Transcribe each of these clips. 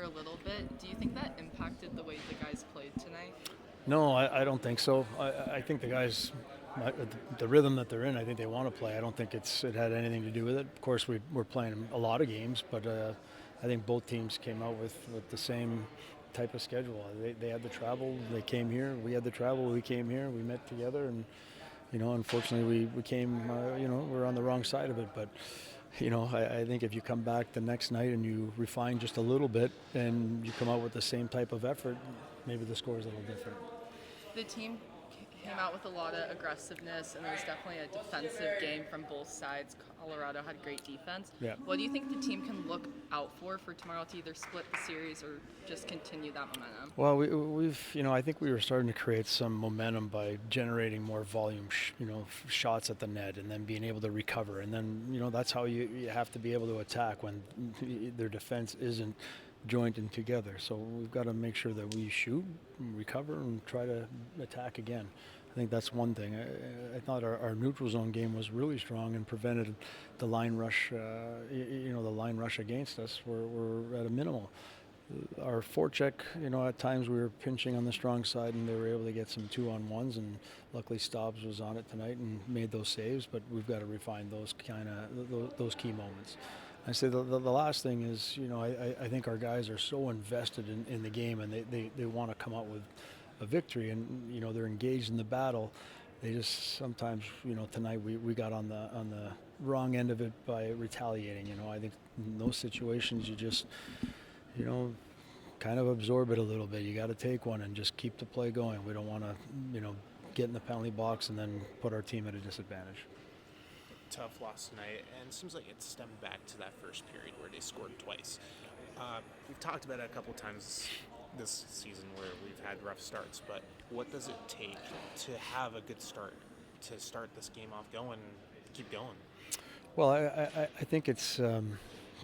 for a little bit. Do you think that impacted the way the guys played tonight? No, I don't think so. I think the guys, the rhythm that they're in, I think they want to play. I don't think it had anything to do with it. Of course, we're playing a lot of games, but I think both teams came out with the same type of schedule. They had the travel, they came here. We had the travel, we came here. We met together, and unfortunately, we came. We're on the wrong side of it, but. I think if you come back the next night and you refine just a little bit and you come out with the same type of effort, maybe the score is a little different. The team came out with a lot of aggressiveness, and it was definitely a defensive game from both sides. Colorado had great defense. Yeah. What do you think the team can look out for tomorrow to either split the series or just continue that momentum? Well, I think we were starting to create some momentum by generating more volume, shots at the net, and then being able to recover. And then, that's how you have to be able to attack when their defense isn't jointed together. So we've got to make sure that we shoot, recover, and try to attack again. I think that's one thing. I thought our neutral zone game was really strong and prevented the line rush. The line rush against us. We're at a minimal. Our forecheck, at times we were pinching on the strong side, and they were able to get some 2-on-1s, and luckily Stobbs was on it tonight and made those saves. But we've got to refine those those key moments. I say the last thing is, I think our guys are so invested in the game, and they want to come out with a victory, and they're engaged in the battle. They just sometimes, tonight we got on the wrong end of it by retaliating. I think in those situations you just kind of absorb it a little bit. You got to take one and just keep the play going. We don't want to get in the penalty box and then put our team at a disadvantage. Tough loss tonight, and it seems like it stemmed back to that first period where they scored twice. We've talked about it a couple times this season where we've had rough starts, but what does it take to have a good start, to start this game off going, keep going? Well, I think it's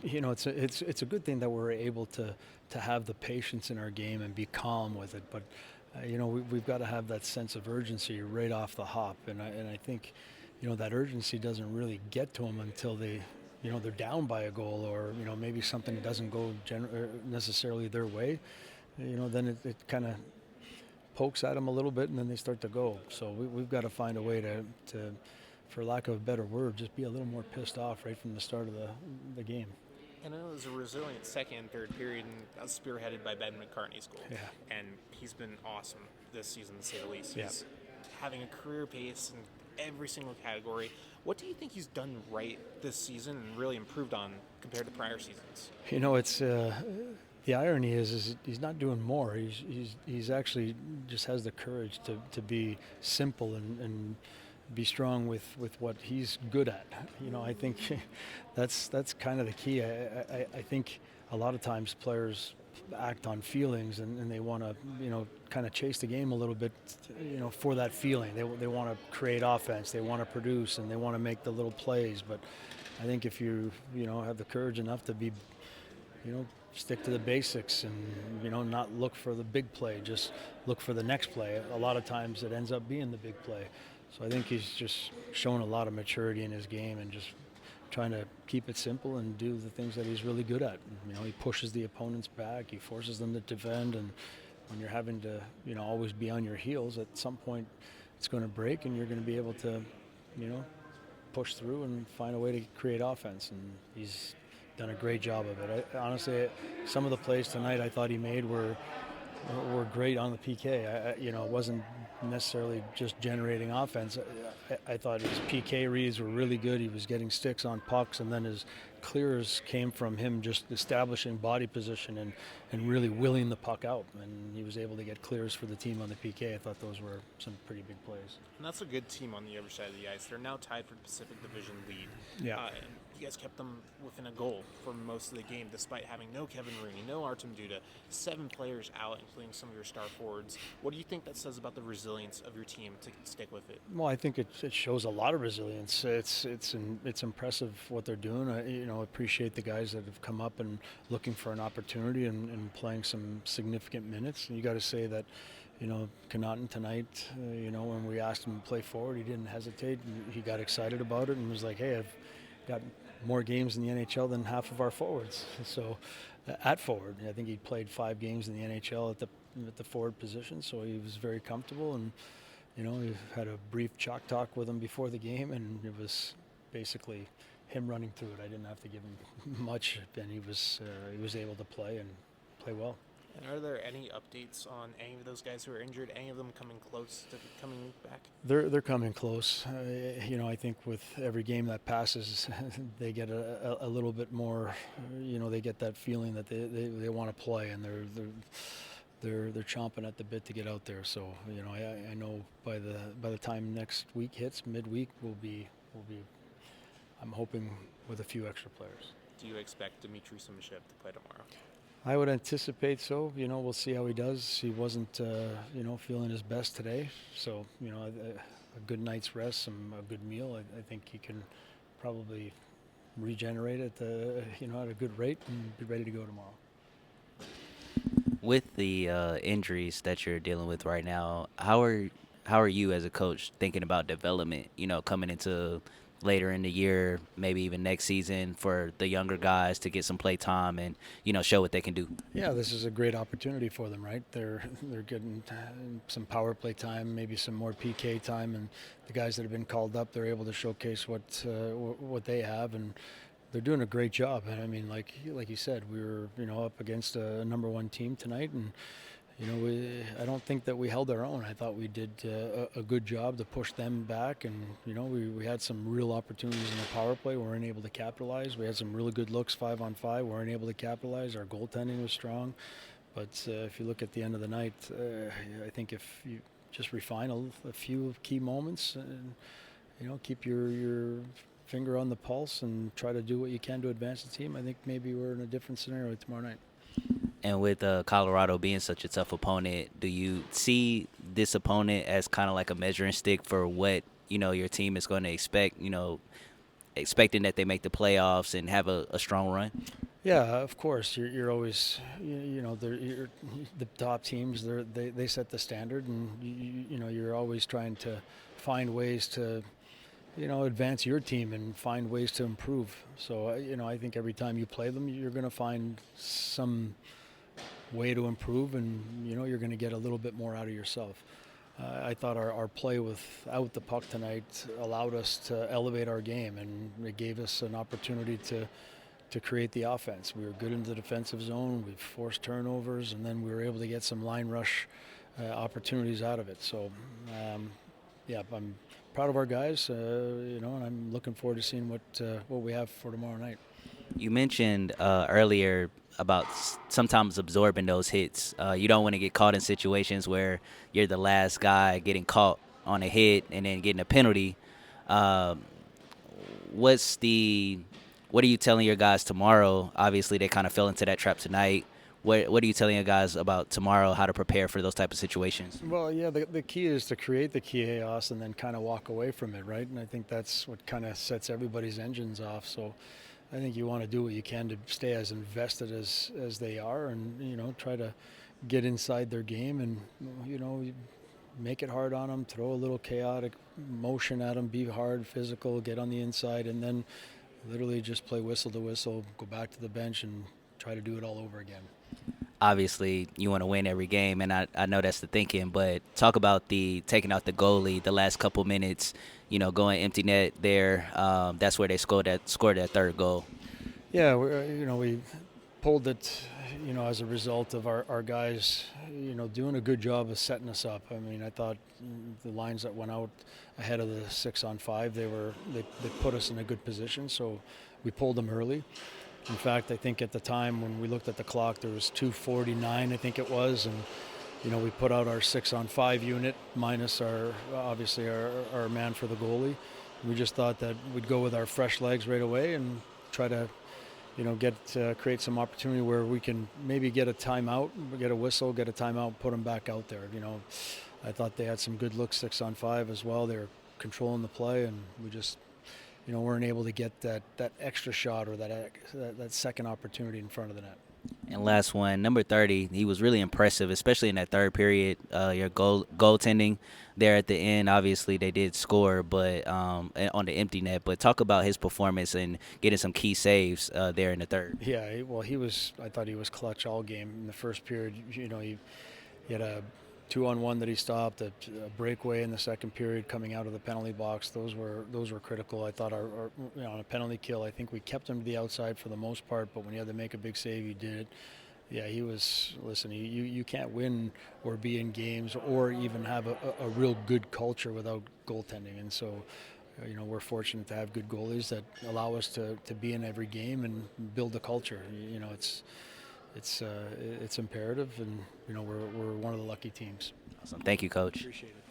it's a good thing that we're able to have the patience in our game and be calm with it, but we've got to have that sense of urgency right off the hop, and I think that urgency doesn't really get to them until they're down by a goal, or maybe something doesn't go necessarily their way. Then it kind of pokes at them a little bit, and then they start to go. So we've got to find a way to, for lack of a better word, just be a little more pissed off right from the start of the game. And it was a resilient second and third period, and that was spearheaded by Ben McCartney's goal. Yeah. And he's been awesome this season, to say the least. Yeah. He's having a career pace in every single category. What do you think he's done right this season and really improved on compared to prior seasons? It's the irony is he's not doing more. He's actually just has the courage to be simple and be strong with what he's good at. I think that's kind of the key. I think a lot of times players act on feelings, and they want to kind of chase the game a little bit for that feeling. They want to create offense, they want to produce, and they want to make the little plays. But I think if you have the courage enough to be stick to the basics and not look for the big play, just look for the next play. A lot of times it ends up being the big play. So I think he's just shown a lot of maturity in his game and just trying to keep it simple and do the things that he's really good at. He pushes the opponents back, he forces them to defend, and when you're having to always be on your heels, at some point it's going to break and you're going to be able to push through and find a way to create offense, and he's done a great job of it. Honestly, some of the plays tonight I thought he made were great on the PK. It wasn't necessarily just generating offense. I thought his PK reads were really good. He was getting sticks on pucks, and then his clears came from him just establishing body position and really willing the puck out. And he was able to get clears for the team on the PK. I thought those were some pretty big plays. And that's a good team on the other side of the ice. They're now tied for the Pacific Division lead. Yeah. And you guys kept them within a goal for most of the game, despite having no Kevin Rooney, no Artem Duda, 7 players out, including some of your star forwards. What do you think that says about the resilience of your team to stick with it? Well, I think it shows a lot of resilience. It's impressive what they're doing. I appreciate the guys that have come up and looking for an opportunity and playing some significant minutes. And you got to say that, Connaughton tonight, when we asked him to play forward, he didn't hesitate. He got excited about it and was like, hey, I've got more games in the NHL than half of our forwards. So at forward. I think he played 5 games in the NHL at the forward position, so he was very comfortable. And we had a brief chalk talk with him before the game, and it was basically him running through it. I didn't have to give him much, and he was able to play and play well. And are there any updates on any of those guys who are injured? Any of them coming close to coming back? They're coming close. I think with every game that passes, they get a little bit more. They get that feeling that they want to play, and they're chomping at the bit to get out there. So I know by the time next week hits, midweek, we'll be. I'm hoping with a few extra players. Do you expect Dmitry Simashev to play tomorrow? I would anticipate so. We'll see how he does. He wasn't, feeling his best today. So, a good night's rest, a good meal. I think he can probably regenerate at at a good rate and be ready to go tomorrow. With the injuries that you're dealing with right now, how are you as a coach thinking about development? Coming into later in the year, maybe even next season, for the younger guys to get some play time and show what they can do. Yeah, this is a great opportunity for them, right? They're getting some power play time, maybe some more PK time, and the guys that have been called up, they're able to showcase what they have, and they're doing a great job. And I mean, like you said, we were up against a number 1 team tonight, and I don't think that we held our own. I thought we did a good job to push them back, and we had some real opportunities in the power play. We weren't able to capitalize. We had some really good looks 5-on-5. We weren't able to capitalize. Our goaltending was strong, but if you look at the end of the night, I think if you just refine a few key moments, and keep your finger on the pulse and try to do what you can to advance the team, I think maybe we're in a different scenario tomorrow night. And with Colorado being such a tough opponent, do you see this opponent as kind of like a measuring stick for what your team is going to expect? Expecting that they make the playoffs and have a strong run. Yeah, of course. You're always the top teams. They set the standard, and you're always trying to find ways to advance your team and find ways to improve. So I think every time you play them, you're going to find some way to improve, and you're going to get a little bit more out of yourself. I thought our play without the puck tonight allowed us to elevate our game, and it gave us an opportunity to create the offense. We were good in the defensive zone. We forced turnovers, and then we were able to get some line rush opportunities out of it. So, I'm proud of our guys, and I'm looking forward to seeing what we have for tomorrow night. You mentioned earlier about sometimes absorbing those hits. You don't want to get caught in situations where you're the last guy getting caught on a hit and then getting a penalty. What are you telling your guys tomorrow? Obviously, they kind of fell into that trap tonight. What are you telling your guys about tomorrow, how to prepare for those type of situations? Well, yeah, the key is to create the chaos and then kind of walk away from it, right? And I think that's what kind of sets everybody's engines off. So I think you want to do what you can to stay as invested as they are, and try to get inside their game and make it hard on them, throw a little chaotic motion at them, be hard, physical, get on the inside, and then literally just play whistle to whistle, go back to the bench and try to do it all over again. Obviously, you want to win every game, and I know that's the thinking, but talk about taking out the goalie the last couple minutes, going empty net there. That's where they scored that third goal. Yeah, we pulled it, as a result of our guys, doing a good job of setting us up. I mean, I thought the lines that went out ahead of the 6-on-5, they put us in a good position, so we pulled them early. In fact, I think at the time when we looked at the clock, there was 2:49, I think it was, and we put out our 6-on-5 unit minus our man for the goalie. We just thought that we'd go with our fresh legs right away and try to create some opportunity where we can maybe get a timeout, get a whistle, get a timeout, put them back out there. I thought they had some good looks 6-on-5 as well. They were controlling the play, and we just weren't able to get that extra shot or that second opportunity in front of the net. And last one, number 30. He was really impressive, especially in that third period. Your goaltending there at the end. Obviously, they did score, but on the empty net. But talk about his performance and getting some key saves there in the third. Yeah, well, he was. I thought he was clutch all game in the first period. You know, he had a 2-on-1 that he stopped, a breakaway in the second period coming out of the penalty box. Those were critical. I thought our on a penalty kill, I think we kept him to the outside for the most part, but when he had to make a big save, he did it. Yeah, he was. Listen, you can't win or be in games or even have a real good culture without goaltending, and so. We're fortunate to have good goalies that allow us to be in every game and build a culture. It's imperative, and we're one of the lucky teams. Awesome. Thank you, Coach. Appreciate it.